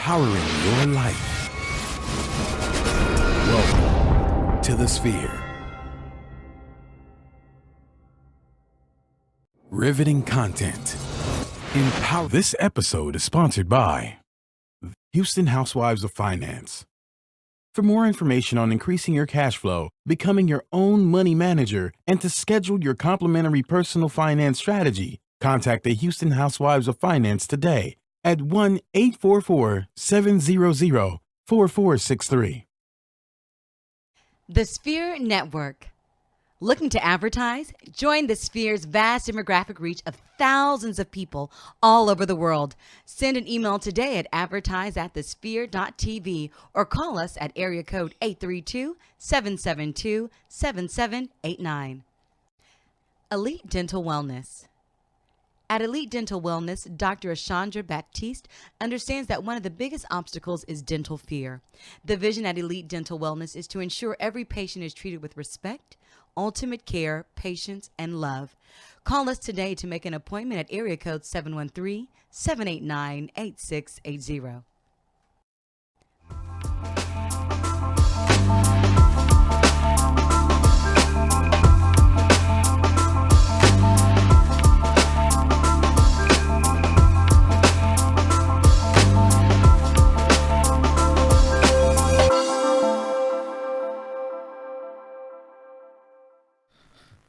empowering your life. Welcome to the Sphere. Riveting content. Empower. This episode is sponsored by Houston Housewives of Finance. For more information on increasing your cash flow, becoming your own money manager, and to schedule your complimentary personal finance strategy, contact the Houston Housewives of Finance today at 1-844-700-4463. The Sphere Network. Looking to advertise? Join the Sphere's vast demographic reach of thousands of people all over the world. Send an email today at advertise@thesphere.tv or call us at area code 832-772-7789. Elite Dental Wellness. At Elite Dental Wellness, Dr. Ashandra Baptiste understands that one of the biggest obstacles is dental fear. The vision at Elite Dental Wellness is to ensure every patient is treated with respect, ultimate care, patience, and love. Call us today to make an appointment at area code 713-789-8680.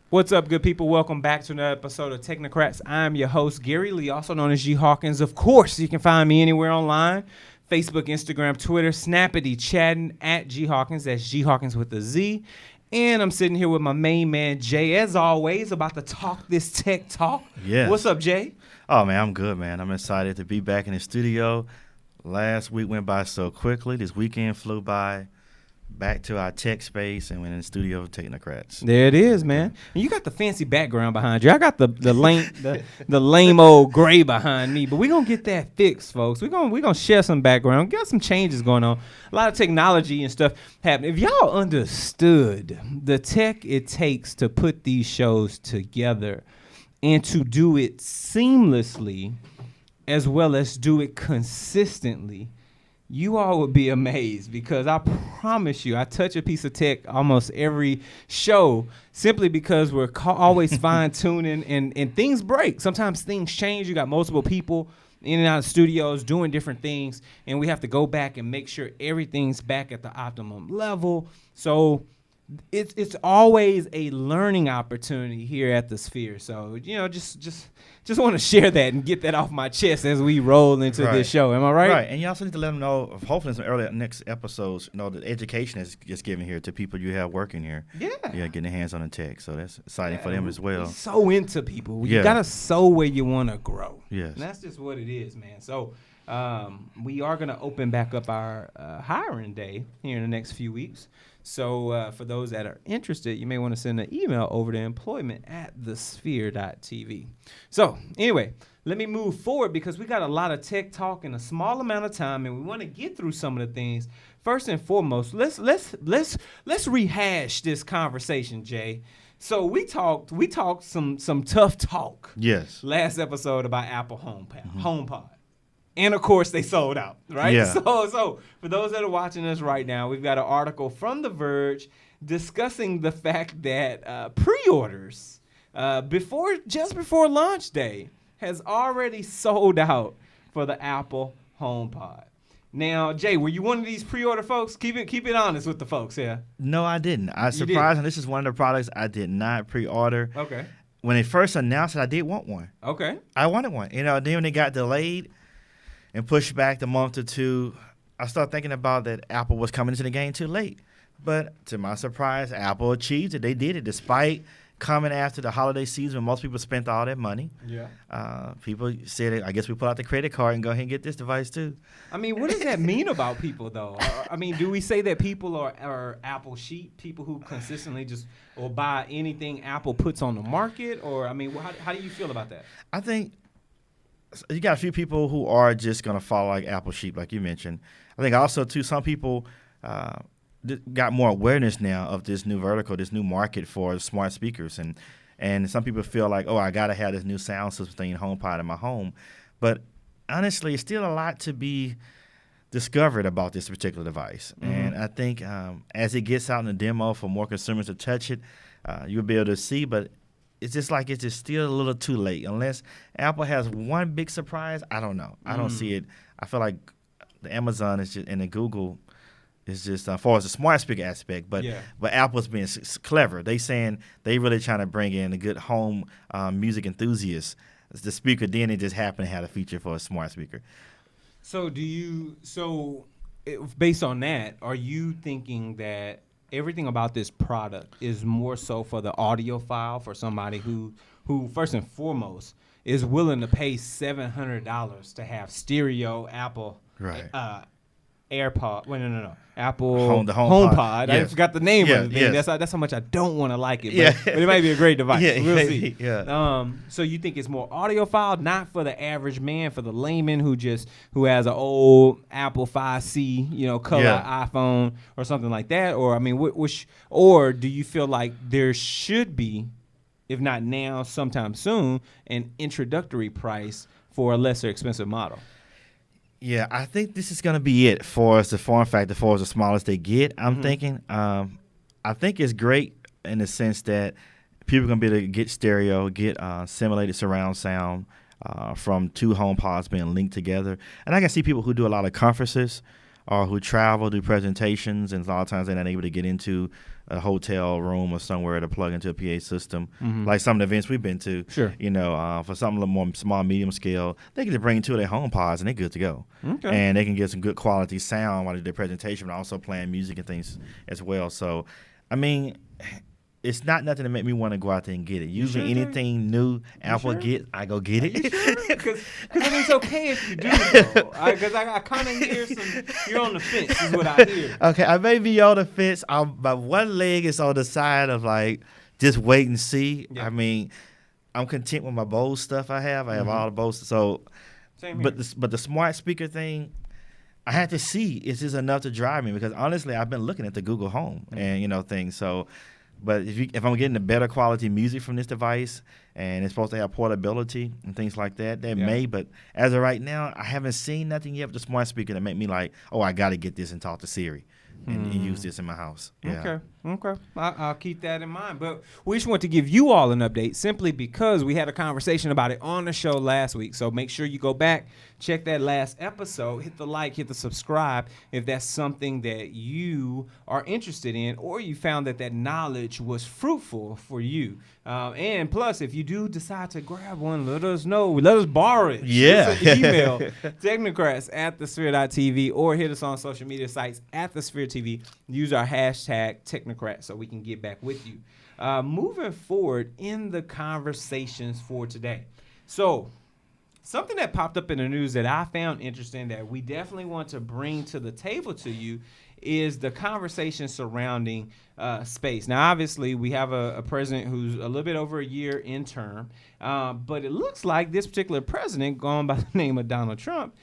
What's up, good people? Welcome back to another episode of Technocrats. I'm your host, Gary Lee, also known as G Hawkins. Of course, you can find me anywhere online. Facebook, Instagram, Twitter, Snappity, chatting at G Hawkins. That's G Hawkins with a Z. And I'm sitting here with my main man, Jay, as always, about to talk this tech talk. Yes. What's up, Jay? Oh, man, I'm good, man. I'm excited to be back in the studio. Last week went by so quickly. This weekend flew by. Back to our tech space and went in the studio of Technocrats. There it is, man. And you got the fancy background behind you. I got the lame old gray behind me, but we're gonna get that fixed, folks. We're gonna share some background, got some changes going on. A lot of technology and stuff happening. If y'all understood the tech it takes to put these shows together and to do it seamlessly as well as do it consistently, you all would be amazed, because I promise you, I touch a piece of tech almost every show simply because we're always fine-tuning and things break. Sometimes things change. You got multiple people in and out of studios doing different things, and we have to go back and make sure everything's back at the optimum level. So it's always a learning opportunity here at the Sphere. So, you know, just want to share that and get that off my chest as we roll into this show. Am I right? Right. And you also need to let them know, hopefully in some early next episodes, you know, the education is just given here to people you have working here. Yeah. Yeah, getting their hands on the tech. So that's exciting for them as well. We're so into people. You got to sow where you want to grow. Yes. And that's just what it is, man. So we are going to open back up our hiring day here in the next few weeks. So for those that are interested, you may want to send an email over to employment@thesphere.tv. So anyway, let me move forward because we got a lot of tech talk in a small amount of time, and we want to get through some of the things. First and foremost, let's rehash this conversation, Jay. So we talked some tough talk. Yes. Last episode about Apple HomePod. And, of course, they sold out, right? Yeah. So for those that are watching us right now, we've got an article from The Verge discussing the fact that pre-orders just before launch day has already sold out for the Apple HomePod. Now, Jay, were you one of these pre-order folks? Keep it honest with the folks here. No, I didn't. I was surprised, and this is one of the products I did not pre-order. Okay. When they first announced it, I did want one. Okay. I wanted one. You know, then when it got delayed and pushed back a month or two, I started thinking about that Apple was coming into the game too late. But to my surprise, Apple achieved it. They did it despite coming after the holiday season when most people spent all their money. Yeah. People said, I guess we pull out the credit card and go ahead and get this device too. I mean, what does that mean about people, though? I mean, do we say that people are Apple sheep, people who consistently just will buy anything Apple puts on the market? Or, I mean, how do you feel about that? I think you got a few people who are just going to follow like Apple sheep, like you mentioned. I think also, too, some people got more awareness now of this new vertical, this new market for smart speakers. And some people feel like, oh, I got to have this new sound system thing, HomePod in my home. But honestly, it's still a lot to be discovered about this particular device. And I think as it gets out in the demo for more consumers to touch it, you'll be able to see. But it's just like it's just still a little too late. Unless Apple has one big surprise, I don't know. I don't see it. I feel like the Amazon is just, and the Google is just as far as the smart speaker aspect. But Apple's being clever. They saying they really trying to bring in a good home music enthusiasts. The speaker, then it just happened to have a feature for a smart speaker. So based on that, are you thinking that everything about this product is more so for the audiophile, for somebody who first and foremost is willing to pay $700 to have stereo Apple AirPod? Wait, no. Apple the HomePod. I forgot the name of the thing. Yes. That's how much I don't want to like it. But it might be a great device. We'll see. So you think it's more audiophile, not for the average man, for the layman who has an old Apple 5C, color iPhone or something like that? Or I mean, or do you feel like there should be, if not now, sometime soon, an introductory price for a lesser expensive model? Yeah, I think this is going to be it for us, the form factor, for us, the smallest they get, I'm thinking. I think it's great in the sense that people are going to be able to get stereo, get simulated surround sound from two HomePods being linked together. And I can see people who do a lot of conferences or who travel, do presentations, and a lot of times they're not able to get into a hotel room or somewhere to plug into a PA system, like some of the events we've been to. Sure. For something a little more small, medium scale, they can just bring two of their HomePods and they're good to go. Okay. And they can get some good quality sound while they do their presentation, but also playing music and things as well. So, I mean, it's not nothing to make me want to go out there and get it. Usually anything new Apple get, I go get it. Because I mean, it's okay if you do, though. Because I kind of hear you're on the fence is what I hear. Okay, I may be on the fence. My one leg is on the side of like just wait and see. Yeah. I mean, I'm content with my Bose stuff I have. I have all the Bose. So, same here. But the smart speaker thing, I had to see is this enough to drive me? Because honestly, I've been looking at the Google Home and things. So. But if I'm getting a better quality music from this device and it's supposed to have portability and things like that, may. But as of right now, I haven't seen nothing yet with the smart speaker that make me like, oh, I got to get this and talk to Siri and use this in my house. Yeah. Okay. I'll keep that in mind. But we just want to give you all an update simply because we had a conversation about it on the show last week. So make sure you go back, check that last episode, hit the like, hit the subscribe if that's something that you are interested in or you found that knowledge was fruitful for you. And plus, if you do decide to grab one, let us know. Let us borrow it. Yeah. Just email Technocrats@thesphere.tv or hit us on social media sites @thesphere.tv. Use our hashtag Technocrats so we can get back with you. Moving forward in the conversations for today. So, something that popped up in the news that I found interesting that we definitely want to bring to the table to you is the conversation surrounding space. Now, obviously, we have a president who's a little bit over a year in term, but it looks like this particular president, going by the name of Donald Trump,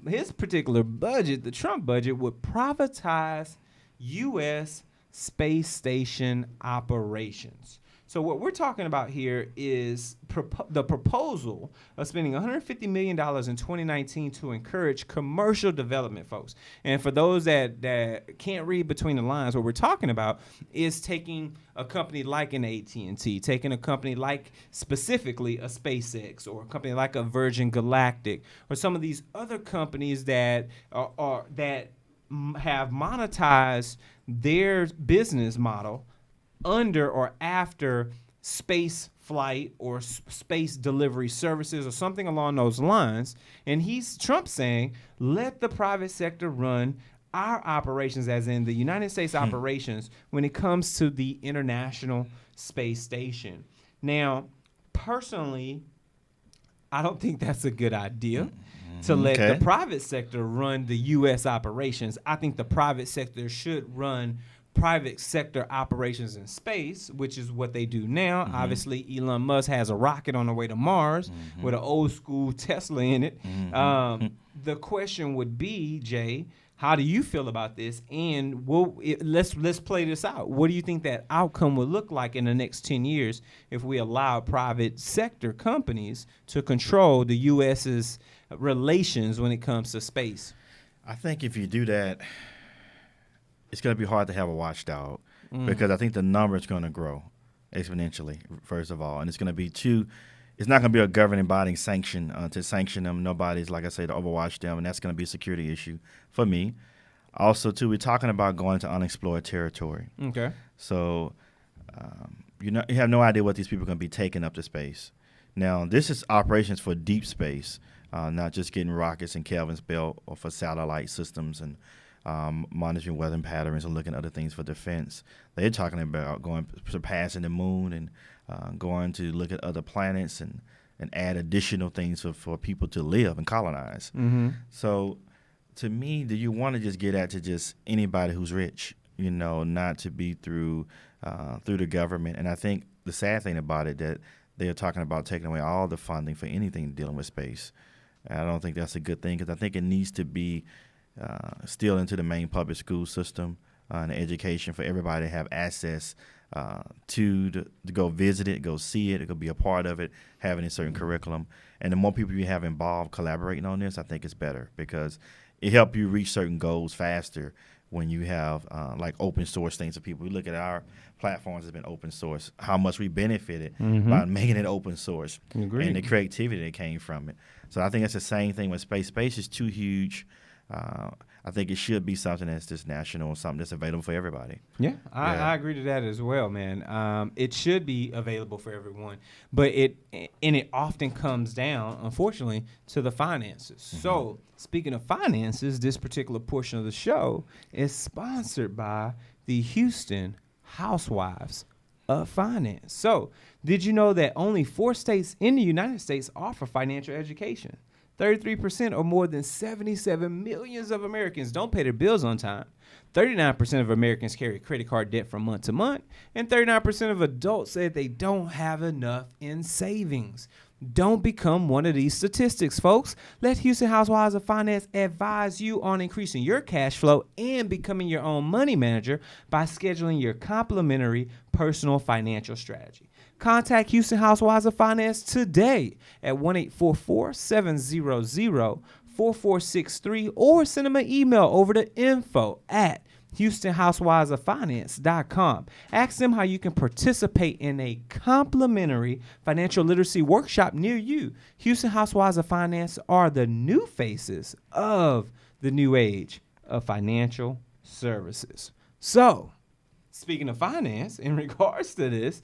his particular budget, the Trump budget, would privatize U.S. space station operations. So what we're talking about here is the proposal of spending $150 million in 2019 to encourage commercial development, folks. And for those that can't read between the lines, what we're talking about is taking a company like an AT&T, taking a company like specifically a SpaceX or a company like a Virgin Galactic or some of these other companies that have monetized their business model under or after space flight or space delivery services or something along those lines. And Trump saying, let the private sector run our operations, as in the United States operations, when it comes to the International Space Station. Now, personally, I don't think that's a good idea. To let the private sector run the U.S. operations. I think the private sector should run private sector operations in space, which is what they do now. Obviously, Elon Musk has a rocket on the way to Mars with an old school Tesla in it. The question would be, Jay, how do you feel about this? And let's play this out. What do you think that outcome would look like in the next 10 years if we allow private sector companies to control the U.S.'s relations when it comes to space? I think if you do that, it's going to be hard to have a watchdog because I think the number is going to grow exponentially, first of all. And it's going to be it's not going to be a governing body sanction to sanction them. Nobody's, like I say, to overwatch them, and that's going to be a security issue for me. Also, too, we're talking about going to unexplored territory. Okay. So, you have no idea what these people are going to be taking up to space. Now, this is operations for deep space, not just getting rockets in Kelvin's belt or for satellite systems and monitoring weather patterns and looking at other things for defense. They're talking about surpassing the moon and going to look at other planets and add additional things for people to live and colonize. Mm-hmm. So, to me, do you want to just get at to just anybody who's rich, not to be through the government? And I think the sad thing about it that they're talking about taking away all the funding for anything dealing with space. And I don't think that's a good thing because I think it needs to be still into the main public school system and education for everybody to have access to go visit it, go see it, go be a part of it, having a certain curriculum. And the more people you have involved collaborating on this, I think it's better because it helps you reach certain goals faster when you have like open source things for people. We look at our platforms has been open source, how much we benefited by making it open source and the creativity that came from it. So I think it's the same thing with space. Space is too huge. I think it should be something that's just national, something that's available for everybody. Yeah, I agree to that as well, man. It should be available for everyone, but it often comes down, unfortunately, to the finances. Mm-hmm. So speaking of finances, this particular portion of the show is sponsored by the Houston Housewives of Finance. So did you know that only 4 states in the United States offer financial education? 33% or more than 77 million of Americans don't pay their bills on time. 39% of Americans carry credit card debt from month to month. And 39% of adults say they don't have enough in savings. Don't become one of these statistics, folks. Let Houston Housewives of Finance advise you on increasing your cash flow and becoming your own money manager by scheduling your complimentary personal financial strategy. Contact Houston Housewives of Finance today at 1-844-700-4463 or send them an email over to info@HoustonHousewivesOfFinance.com. Ask them how you can participate in a complimentary financial literacy workshop near you. Houston Housewives of Finance are the new faces of the new age of financial services. So, speaking of finance, in regards to this,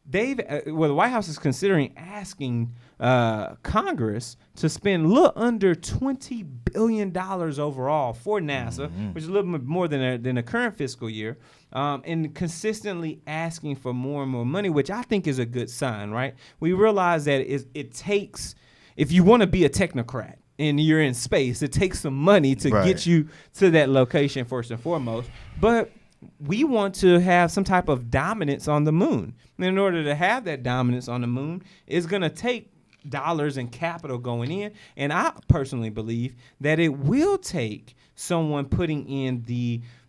the White House is considering asking Congress to spend a little under $20 billion overall for NASA, which is a little bit more than the current fiscal year, and consistently asking for more and more money, which I think is a good sign, right? We realize that it takes, if you want to be a technocrat and you're in space, it takes some money to get you to that location first and foremost. But we want to have some type of dominance on the moon. And in order to have that dominance on the moon, it's going to take dollars and capital going in. And I personally believe that it will take someone putting in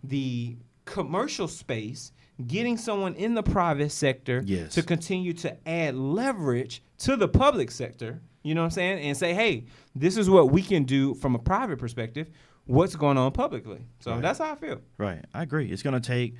the commercial space, getting someone in the private sector to continue to add leverage to the public sector, you know what I'm saying, and say, hey, this is what we can do from a private perspective. What's going on publicly. So that's how I feel. Right. I agree. It's going to take,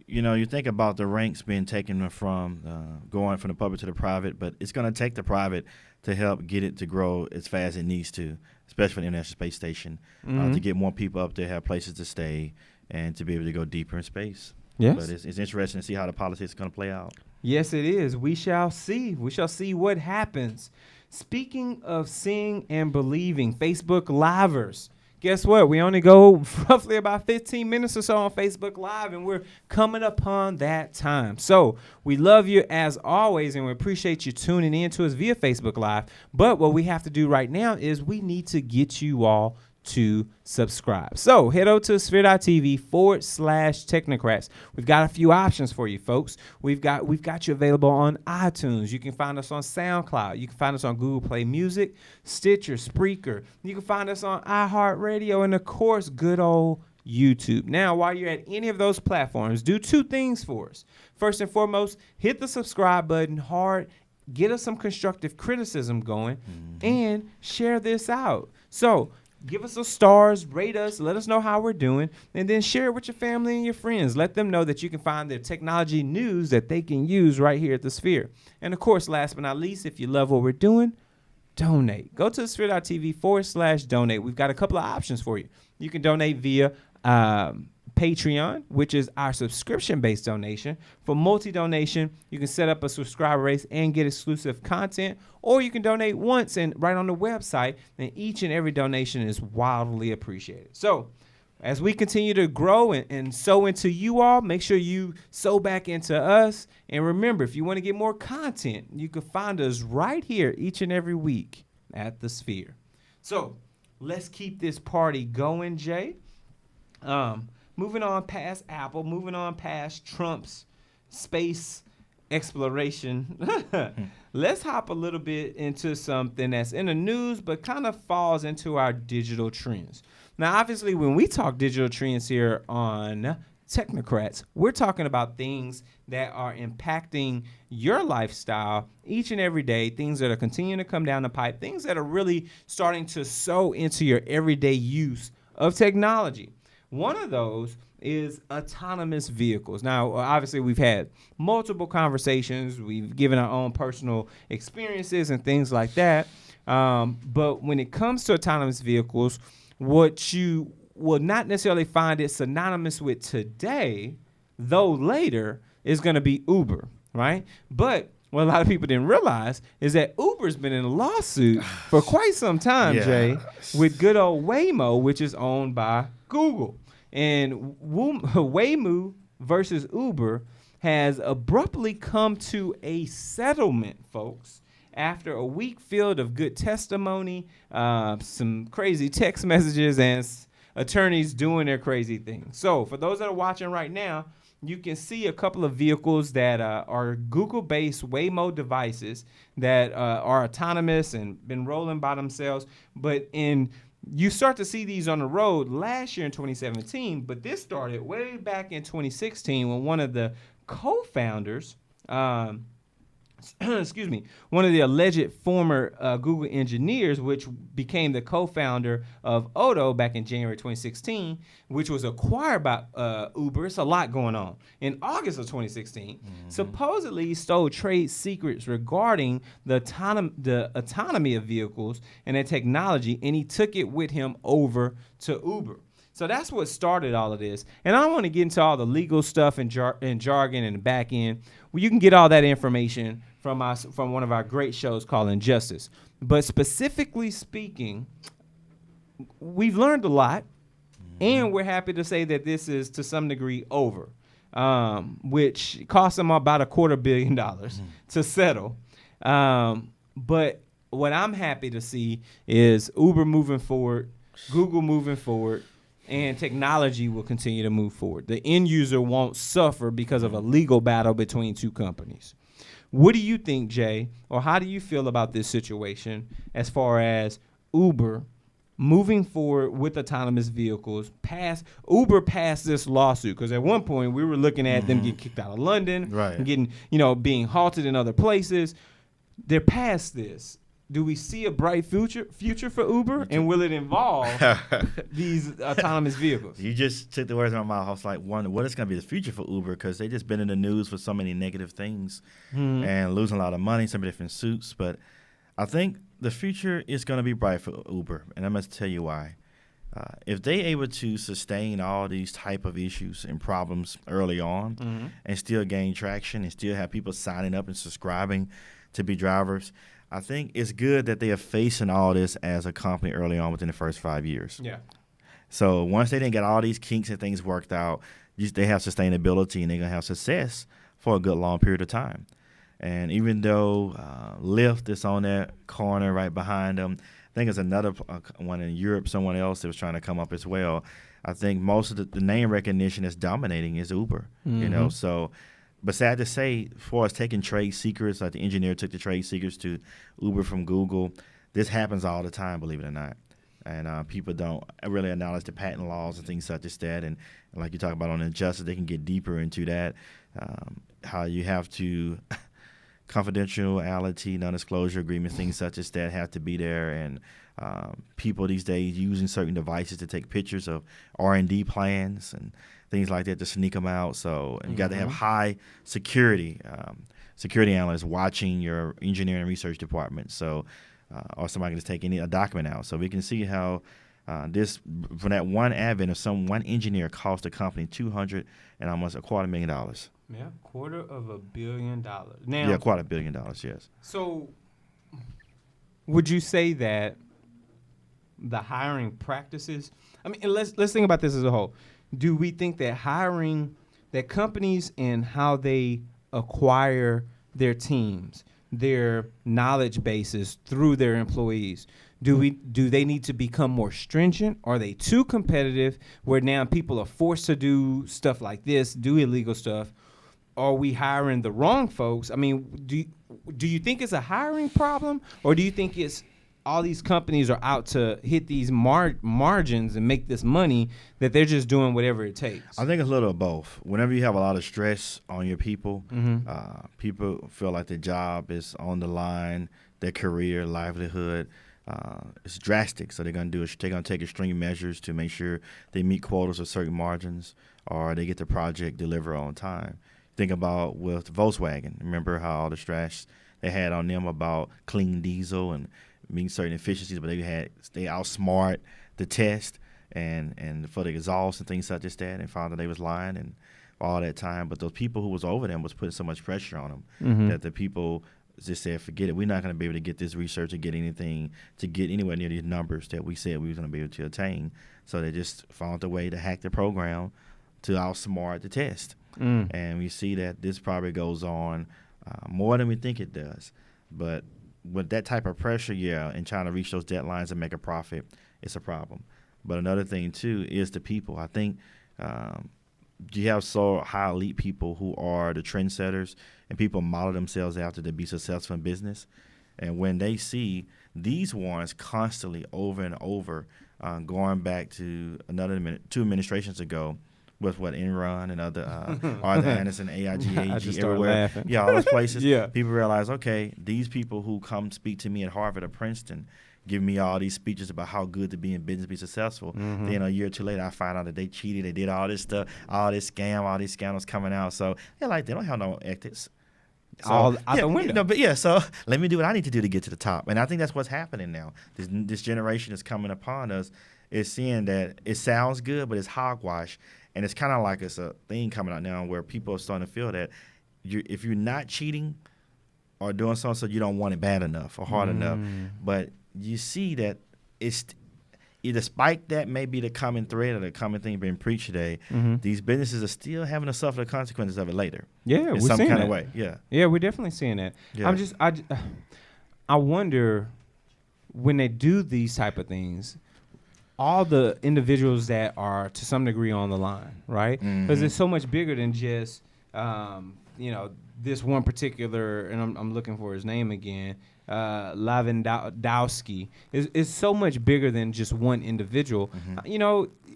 you think about the ranks being taken from going from the public to the private, but it's going to take the private to help get it to grow as fast as it needs to, especially for the International Space Station, to get more people up there, have places to stay, and to be able to go deeper in space. Yes. But it's interesting to see how the politics is going to play out. Yes, it is. We shall see. We shall see what happens. Speaking of seeing and believing, Facebook Livers. Guess what? We only go roughly about 15 minutes or so on Facebook Live, and we're coming upon that time. So we love you as always, and we appreciate you tuning in to us via Facebook Live. But what we have to do right now is we need to get you all to subscribe. So head over to sphere.tv/Technocrats. We've got a few options for you, folks. We've got you available on iTunes. You can find us on SoundCloud. You can find us on Google Play Music, Stitcher, Spreaker. You can find us on iHeartRadio, and of course, good old YouTube. Now, while you're at any of those platforms, do 2 things for us. First and foremost, hit the subscribe button hard. Get us some constructive criticism going and share this out. So Give us some stars, rate us, let us know how we're doing, and then share it with your family and your friends. Let them know that you can find their technology news that they can use right here at the Sphere. And of course, last but not least, if you love what we're doing, donate. Go to sphere.tv/donate. We've got a couple of options for you. You can donate via Patreon, which is our subscription-based donation. For multi-donation, you can set up a subscriber base and get exclusive content, or you can donate once and right on the website, and each and every donation is wildly appreciated. So as we continue to grow and sow into you all, make sure you sow back into us. And remember, if you want to get more content, you can find us right here each and every week at the Sphere. So let's keep this party going, Jay. Moving on past Apple, moving on past Trump's space exploration, let's hop a little bit into something that's in the news but kind of falls into our digital trends. Now, obviously, when we talk digital trends here on Technocrats, we're talking about things that are impacting your lifestyle each and every day, things that are continuing to come down the pipe, things that are really starting to sow into your everyday use of technology. One of those is autonomous vehicles. Now, obviously, we've had multiple conversations. We've given our own personal experiences and things like that. But when it comes to autonomous vehicles, what you will not necessarily find it synonymous with today, though later, is going to be Uber, right? But what a lot of people didn't realize is that Uber's been in a lawsuit for quite some time, Jay, with good old Waymo, which is owned by Google. And Waymo versus Uber has abruptly come to a settlement, folks, after a week filled of good testimony, some crazy text messages, and attorneys doing their crazy things. So for those that are watching right now, you can see a couple of vehicles that are Google-based Waymo devices that are autonomous and been rolling by themselves. But you start to see these on the road last year in 2017, but this started way back in 2016 when one of the co-founders, one of the alleged former Google engineers, which became the co-founder of Odo back in January 2016, which was acquired by Uber. It's a lot going on. In August of 2016, supposedly stole trade secrets regarding the autonomy of vehicles and their technology, and he took it with him over to Uber. So that's what started all of this. And I don't want to get into all the legal stuff and jargon and the back end. Well, you can get all that information from one of our great shows called Injustice. But specifically speaking, we've learned a lot, and we're happy to say that this is to some degree over, which cost them about $250 million to settle. But what I'm happy to see is Uber moving forward, Google moving forward, and technology will continue to move forward. The end user won't suffer because of a legal battle between two companies. What do you think, Jay, or how do you feel about this situation as far as Uber moving forward with autonomous vehicles? Uber passed this lawsuit, because at one point we were looking at them getting kicked out of London, right, and getting, being halted in other places. They're past this. Do we see a bright future for Uber, and will it involve these autonomous vehicles? You just took the words out of my mouth. I was like, wondering what is going to be the future for Uber, because they just been in the news for so many negative things and losing a lot of money, some different suits. But I think the future is going to be bright for Uber, and I'm going to tell you why. If they able to sustain all these type of issues and problems early on and still gain traction and still have people signing up and subscribing to be drivers, I think it's good that they are facing all this as a company early on within the first 5 years. Yeah. So once they didn't get all these kinks and things worked out, they have sustainability and they're going to have success for a good long period of time. And even though Lyft is on that corner right behind them, I think there's another one in Europe, someone else that was trying to come up as well. I think most of the name recognition that's dominating is Uber, so. But sad to say, as far as taking trade secrets, like the engineer took the trade secrets to Uber from Google, this happens all the time, believe it or not. And people don't really acknowledge the patent laws and things such as that. And like you talk about on Injustice, they can get deeper into that, how you have to confidentiality, non-disclosure agreements, things such as that have to be there, and people these days using certain devices to take pictures of R&D plans and things like that to sneak them out. So and you got to have high security analysts watching your engineering and research department. So or somebody can just take a document out. So we can see how this from that one advent of one engineer cost the company $200 and almost $250,000. Yeah, $250 million. Now, Yeah, $250 million. Yes. So, would you say that the hiring practices? I mean, and let's think about this as a whole. Do we think that that companies and how they acquire their teams, their knowledge bases through their employees, do they need to become more stringent? Are they too competitive where now people are forced to do stuff like this, do illegal stuff? Are we hiring the wrong folks? I mean, do you think it's a hiring problem, or do you think it's all these companies are out to hit these margins and make this money that they're just doing whatever it takes? I think it's a little of both. Whenever you have a lot of stress on your people, people feel like their job is on the line, their career, livelihood. It's drastic, so they're going to take extreme measures to make sure they meet quotas of certain margins, or they get the project delivered on time. Think about with Volkswagen. Remember how all the stress they had on them about clean diesel and meeting certain efficiencies, but they outsmart the test and for the exhaust and things such as that, and found that they was lying and all that time. But those people who was over them was putting so much pressure on them that the people just said, forget it. We're not going to be able to get this research or get anything to get anywhere near these numbers that we said we was going to be able to attain. So they just found a way to hack the program to outsmart the test. And we see that this probably goes on more than we think it does. But with that type of pressure, and trying to reach those deadlines and make a profit, it's a problem. But another thing, too, is the people. I think you have so high elite people who are the trendsetters, and people model themselves after to be successful in business. And when they see these ones constantly over and over, going back to two administrations ago, with Enron and other Arthur Anderson, AIG, AEG, everywhere. Laughing. Yeah, all those places. Yeah. People realize, okay, these people who come speak to me at Harvard or Princeton give me all these speeches about how good to be in business, be successful. Then a year or two later, I find out that they cheated, they did all this stuff, all this scam, all these scandals coming out. So they don't have no ethics. So, all out the window. So let me do what I need to do to get to the top. And I think that's what's happening now. This generation is coming upon us is seeing that it sounds good, but it's hogwash. And it's kind of like it's a thing coming out now where people are starting to feel that if you're not cheating or doing something, so you don't want it bad enough or hard enough. But you see that despite that may be the common thread or the common thing being preached today, these businesses are still having to suffer the consequences of it later. Yeah, in we're some seeing kind that. of way. Yeah. Yeah, we're definitely seeing that. Yeah. I wonder when they do these type of things, all the individuals that are to some degree on the line, right? Because it's so much bigger than just, this one particular, and I'm looking for his name again, Lavandowski. Is so much bigger than just one individual.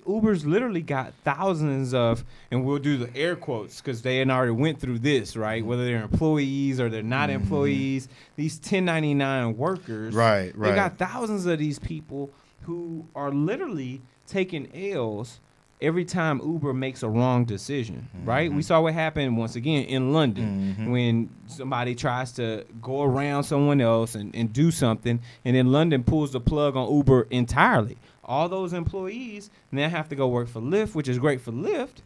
Uber's literally got thousands of, and we'll do the air quotes because they had already went through this, right? Whether they're employees or they're not employees, these 1099 workers, Right. They got thousands of these people who are literally taking L's every time Uber makes a wrong decision, right? We saw what happened once again in London when somebody tries to go around someone else and do something, and then London pulls the plug on Uber entirely. All those employees now have to go work for Lyft, which is great for Lyft,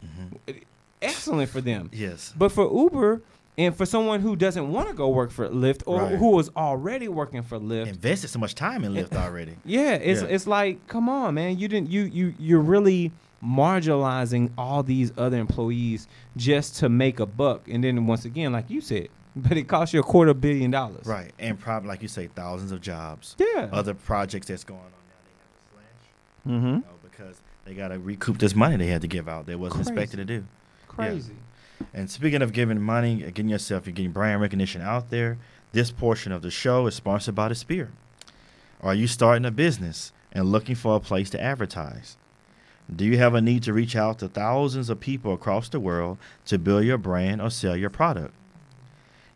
excellent for them. Yes. But for Uber, and for someone who doesn't want to go work for Lyft or who was already working for Lyft, Invested so much time in Lyft already. It's like, come on, man, you're really marginalizing all these other employees just to make a buck. And then once again, like you said, but it costs you $250 million. Right. And probably, like you say, thousands of jobs. Yeah. Other projects that's going on now, they have to slash. Because they got to recoup this money they had to give out. They wasn't expected to do. Crazy. Yeah. And speaking of giving money, you're getting brand recognition out there, this portion of the show is sponsored by the Spear. Are you starting a business and looking for a place to advertise? Do you have a need to reach out to thousands of people across the world to build your brand or sell your product?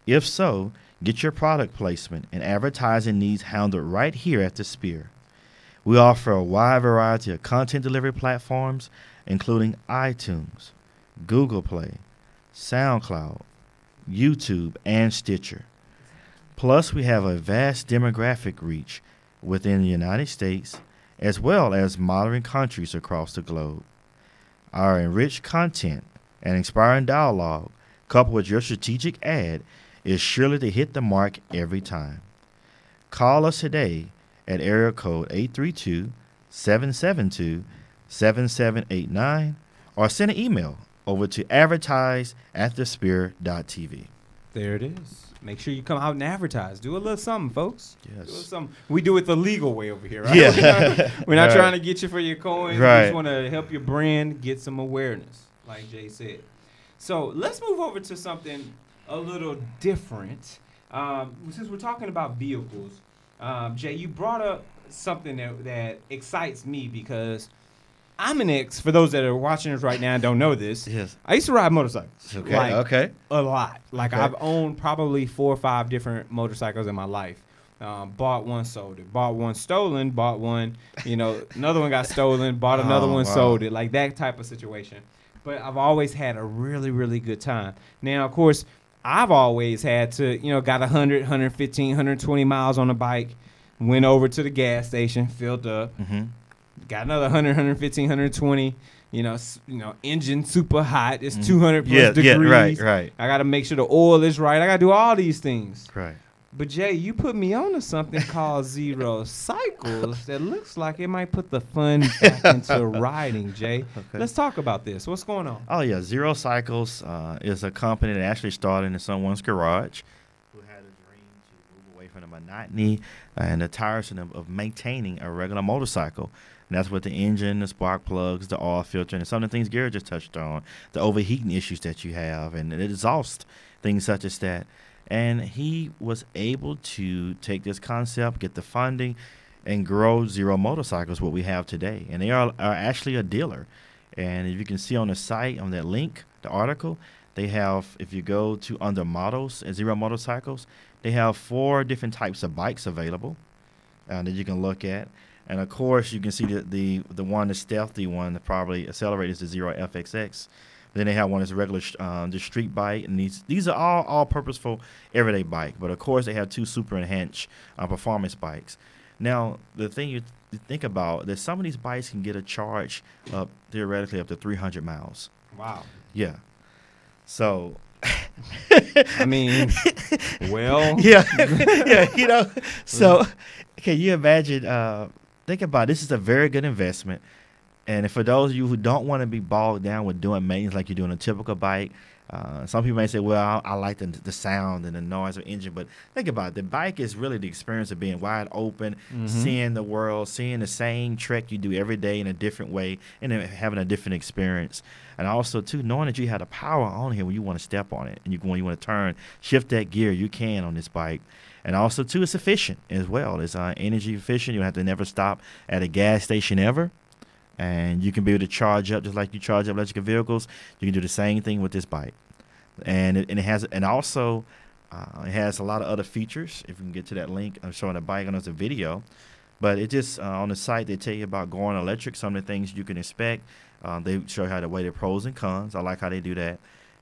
If so, Get your product placement and advertising needs handled right here at the Spear. We offer a wide variety of content delivery platforms, including iTunes, Google Play, SoundCloud, YouTube, and Stitcher. Plus, we have a vast demographic reach within the United States as well as modern countries across the globe. Our enriched content and inspiring dialogue, coupled with your strategic ad, is surely to hit the mark every time. Call us today at area code 832-772-7789 or send an email over to advertise@thespear.tv. There it is. Make sure you come out and advertise. Do a little something, folks. Yes. Do a little something. We do it the legal way over here, right? Yeah. We're not Right. trying to get you for your coins. We Right. just want to help your brand get some awareness, like Jay said. So let's move over to something a little different. Since we're talking about vehicles, Jay, you brought up something that excites me because I'm an ex. For those that are watching us right now and don't know this, Yes. I used to ride motorcycles. Okay. Okay. A lot. Like Okay. I've owned probably 4 or 5 different motorcycles in my life. Bought one, sold it. Bought one, stolen. Bought one, another one got stolen. Bought another Oh, one, wow. sold it. Like that type of situation. But I've always had a really, really good time. Now, of course, I've always had to, got 100, 115, 120 miles on a bike. Went over to the gas station, filled up. Mm-hmm. Got another 100, 115, 120. Engine super hot. It's 200 plus degrees. Yeah, right. I got to make sure the oil is right. I got to do all these things. Right. But, Jay, you put me on to something called Zero Cycles that looks like it might put the fun back into riding, Jay. Okay. Let's talk about this. What's going on? Oh, yeah. Zero Cycles is a company that actually started in someone's garage who had a dream to move away from the monotony and the tiresome of maintaining a regular motorcycle. And that's with the engine, the spark plugs, the oil filter, and some of the things Gary just touched on, the overheating issues that you have, and the exhaust, things such as that. And he was able to take this concept, get the funding, and grow Zero Motorcycles, what we have today. And they are actually a dealer. And if you can see on the site, on that link, the article, they have, if you go to under models at Zero Motorcycles, they have 4 different types of bikes available that you can look at. And, of course, you can see the one, the stealthy one, that probably accelerates the Zero FXX. Then they have one that's a regular the street bike, and these are all purposeful everyday bike. But of course, they have 2 super enhanced performance bikes. Now, the thing you think about that some of these bikes can get a charge up theoretically up to 300 miles. Wow. Yeah. So. I mean, well. Yeah. Yeah. So, can you imagine? Think about it. This is a very good investment. And for those of you who don't want to be bogged down with doing maintenance like you're doing a typical bike, some people may say, well, I like the sound and the noise of the engine. But think about it. The bike is really the experience of being wide open, seeing the world, seeing the same trek you do every day in a different way, and then having a different experience. And also, too, knowing that you have the power on here when you want to step on it. And when you want to turn, shift that gear, you can on this bike. And also, too, it's efficient as well. It's energy efficient. You don't have to never stop at a gas station ever. And you can be able to charge up just like you charge up electric vehicles. You can do the same thing with this bike, and it has a lot of other features. If you can get to that link, I'm showing the bike and there's a video, but it just on the site they tell you about going electric. Some of the things you can expect. They show you how to weigh the pros and cons. I like how they do that,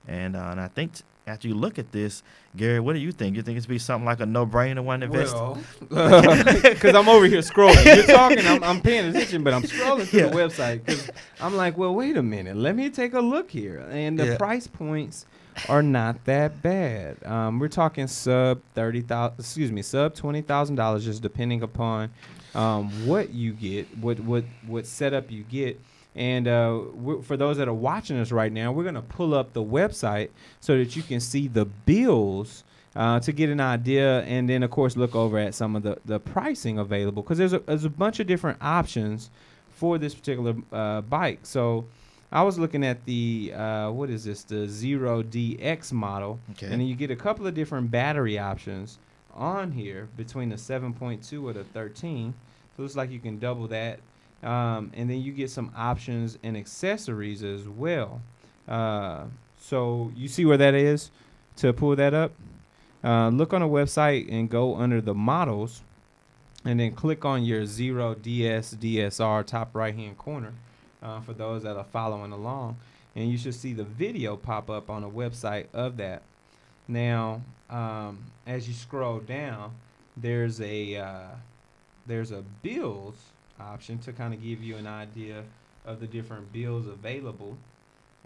and I think. After you look at this, Gary, what do you think? You think it's be something like a no-brainer one to invest? Well, because I'm over here scrolling. You're talking, I'm paying attention, but I'm scrolling through the website because I'm like, well, wait a minute. Let me take a look here. And the price points are not that bad. We're talking sub $20,000, just depending upon what you get, what setup you get. And for those that are watching us right now, we're going to pull up the website so that you can see the bills to get an idea. And then, of course, look over at some of the pricing available because there's a bunch of different options for this particular bike. So I was looking at the, the Zero DX model. Okay. And then you get a couple of different battery options on here between the 7.2 or the 13. So it looks like you can double that. And then you get some options and accessories as well. So you see where that is to pull that up? look on the website and go under the models, and then click on your 0DS DSR top right-hand corner for those that are following along. And you should see the video pop up on the website of that. Now, as you scroll down, there's a bills option to kind of give you an idea of the different bills available,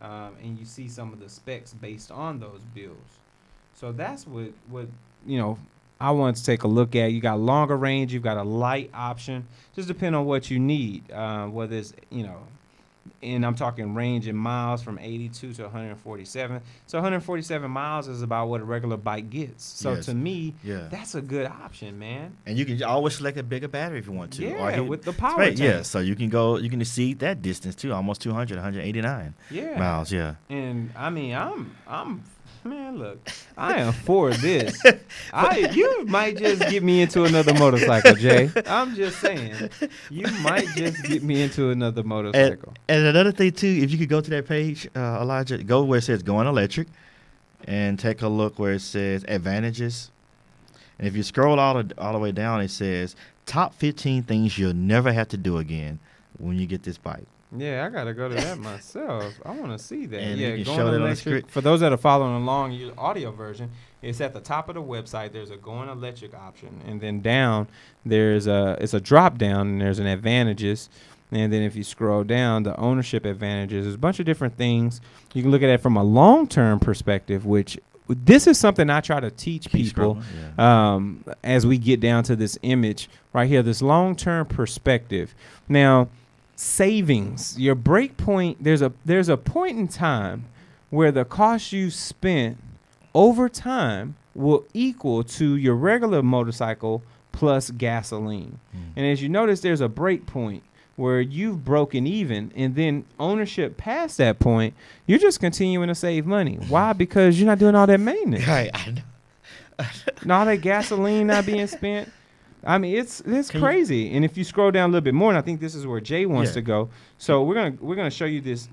and you see some of the specs based on those bills. So that's what I want to take a look at. You got longer range, you've got a light option, just depending on what you need, whether it's, and I'm talking range in miles from 82 to 147. So 147 miles is about what a regular bike gets. So to me, that's a good option, man. And you can always select a bigger battery if you want to. Yeah, with the power tank. Yeah, so you can exceed that distance too, almost 200, 189 miles, yeah. And I mean, man, look, I am for this. You might just get me into another motorcycle, Jay. I'm just saying, you might just get me into another motorcycle. And another thing too, if you could go to that page, Elijah, go where it says going electric, and take a look where it says advantages. And if you scroll all the way down, it says top 15 things you'll never have to do again when you get this bike. Yeah, I gotta go to that myself. I want to see that. And yeah, you can show that on the screen. For those that are following along, your audio version, it's at the top of the website. There's a going electric option, and then down it's a drop down, and there's an advantages. And then if you scroll down, the ownership advantages. There's a bunch of different things. You can look at it from a long-term perspective, which this is something I try to teach people as we get down to this image right here, this long-term perspective. Now, savings, your break point, there's a point in time where the cost you spent over time will equal to your regular motorcycle plus gasoline. And as you notice, there's a break point where you've broken even, and then ownership past that point, you're just continuing to save money. Why? Because you're not doing all that maintenance. Right, I know. And all that gasoline not being spent. I mean, it's crazy. And if you scroll down a little bit more, and I think this is where Jay wants to go. So we're gonna show you this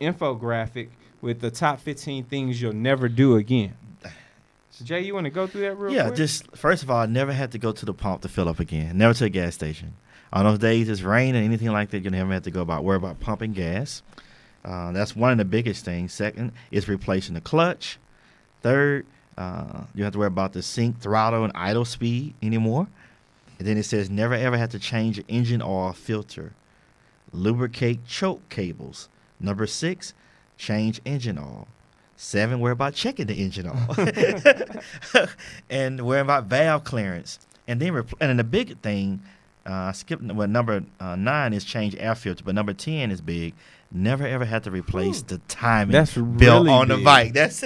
infographic with the top 15 things you'll never do again. So Jay, you want to go through that real quick? Yeah, just first of all, I never had to go to the pump to fill up again. Never to a gas station. On those days it's rain and anything like that, you never have to worry about pumping gas. That's one of the biggest things. Second is replacing the clutch. Third, you have to worry about the sync, throttle, and idle speed anymore. And then it says never ever have to change engine oil filter. Lubricate choke cables. Number 6, change engine oil. 7, worry about checking the engine oil. And worry about valve clearance. And then the big thing, number 9 is change air filter, but number 10 is big. Never ever had to replace the timing belt on the bike. That's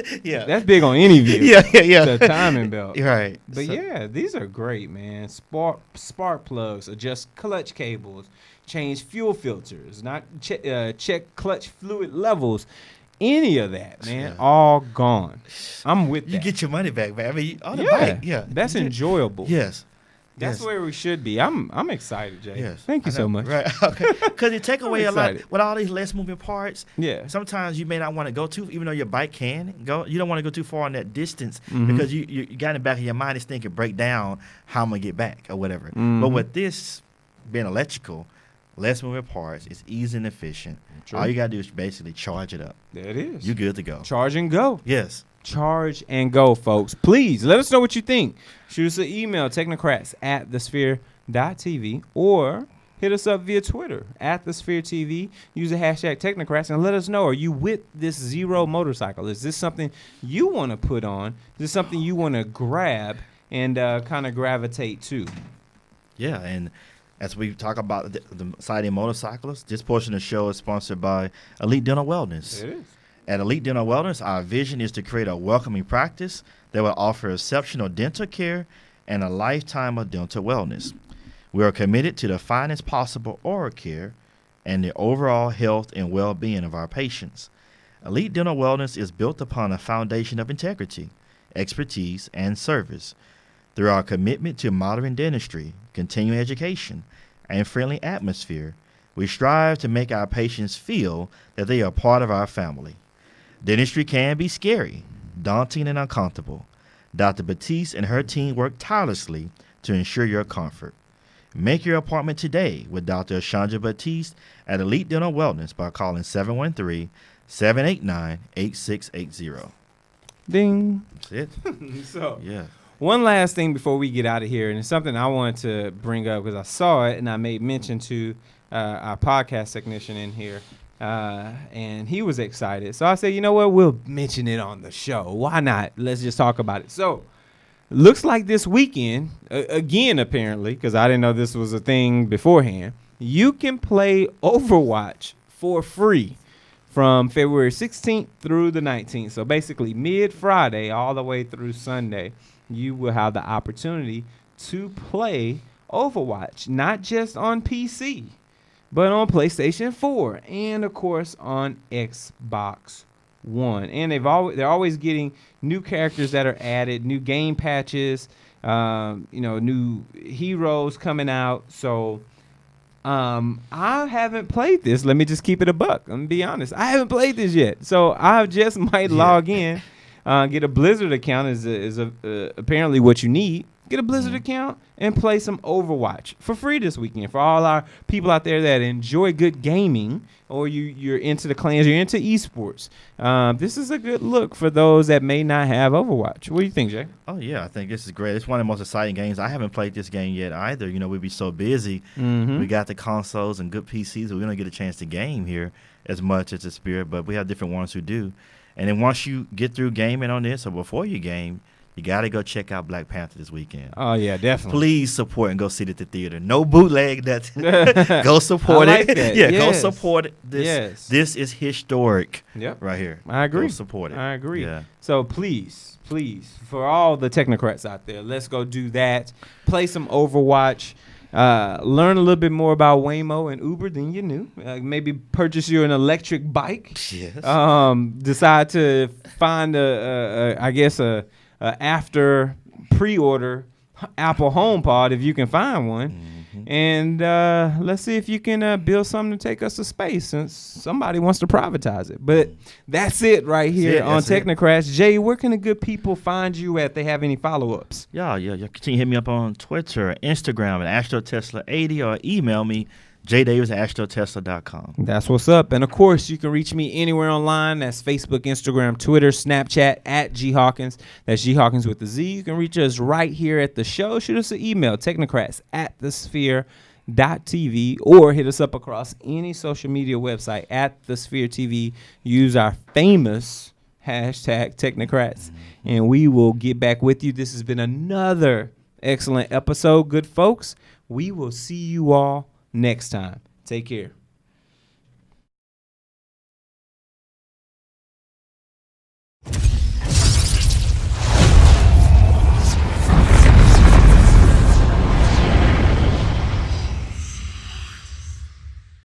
big on any vehicle. Yeah. The timing belt. Right. But these are great, man. Spark plugs, adjust clutch cables, change fuel filters, not check clutch fluid levels. Any of that, man, all gone. I'm with that. You get your money back, man. I mean, on the bike, that's enjoyable. Yes. That's where we should be. I'm excited, Jay. Yes. Thank you so much. Right. Okay. Because you take away a lot with all these less moving parts. Yeah. Sometimes you may not want to go too, even though your bike can go. You don't want to go too far on that distance because you got in the back of your mind is thinking break down how I'm gonna get back or whatever. But with this being electrical, less moving parts, it's easy and efficient. True. All you gotta do is basically charge it up. There it is. You're good to go. Charge and go. Yes. Charge and go, folks. Please let us know what you think. Shoot us an email, technocrats@thesphere.tv, or hit us up via Twitter @thespheretv. Use the hashtag Technocrats and let us know, are you with this zero motorcycle? Is this something you want to put on? Is this something you want to grab and kind of gravitate to? Yeah, and as we talk about the Society of Motorcyclists, this portion of the show is sponsored by Elite Dental Wellness. It is. At Elite Dental Wellness, our vision is to create a welcoming practice that will offer exceptional dental care and a lifetime of dental wellness. We are committed to the finest possible oral care and the overall health and well-being of our patients. Elite Dental Wellness is built upon a foundation of integrity, expertise, and service. Through our commitment to modern dentistry, continuing education, and friendly atmosphere, we strive to make our patients feel that they are part of our family. Dentistry can be scary, daunting and uncomfortable. Dr. Batiste and her team work tirelessly to ensure your comfort. Make your appointment today with Dr. Chandra Batiste at Elite Dental Wellness by calling 713-789-8680. Ding. That's it. So, Yeah. one last thing before we get out of here, and it's something I wanted to bring up because I saw it and I made mention to our podcast technician in here, and he was excited. So I said, you know what? We'll mention it on the show. Why not? Let's just talk about it. So, looks like this weekend, again, apparently, because I didn't know this was a thing beforehand, you can play Overwatch for free from February 16th through the 19th. So basically mid-Friday all the way through Sunday, you will have the opportunity to play Overwatch, not just on PC, but on PlayStation 4 and, of course, on Xbox One. And they're always getting new characters that are added, new game patches, new heroes coming out. So I haven't played this. Let me just keep it a buck. I'm gonna be honest. I haven't played this yet. So I just might log in, get a Blizzard account is apparently what you need. Get a Blizzard account and play some Overwatch for free this weekend. For all our people out there that enjoy good gaming, or you're into the clans, you're into esports, this is a good look for those that may not have Overwatch. What do you think, Jay? Oh, yeah, I think this is great. It's one of the most exciting games. I haven't played this game yet either. You know, we'd be so busy. We got the consoles and good PCs, so we don't get a chance to game here as much as the Spirit, but we have different ones who do. And then once you get through gaming on this, or before you game, you got to go check out Black Panther this weekend. Oh, yeah, definitely. Please support and go see it at the theater. No bootleg. Go support I like it. That. Yeah, yes. go support it. This is historic right here. I agree. Go support it. I agree. Yeah. So please, for all the technocrats out there, let's go do that. Play some Overwatch. Learn a little bit more about Waymo and Uber than you knew. Maybe purchase you an electric bike. Yes. Decide to find a after pre-order Apple HomePod if you can find one. And let's see if you can build something to take us to space, since somebody wants to privatize it. But that's it right here on Technocrats. Jay, where can the good people find you at if they have any follow-ups? Yeah. You continue to hit me up on Twitter, Instagram at AstroTesla80, or email me, jdavis@astrotesla.com. That's what's up. And, of course, you can reach me anywhere online. That's Facebook, Instagram, Twitter, Snapchat, at G Hawkins. That's G Hawkins with the Z. You can reach us right here at the show. Shoot us an email, technocrats@thesphere.tv, or hit us up across any social media website at the Sphere TV. Use our famous hashtag Technocrats, and we will get back with you. This has been another excellent episode, good folks. We will see you all next time. Take care.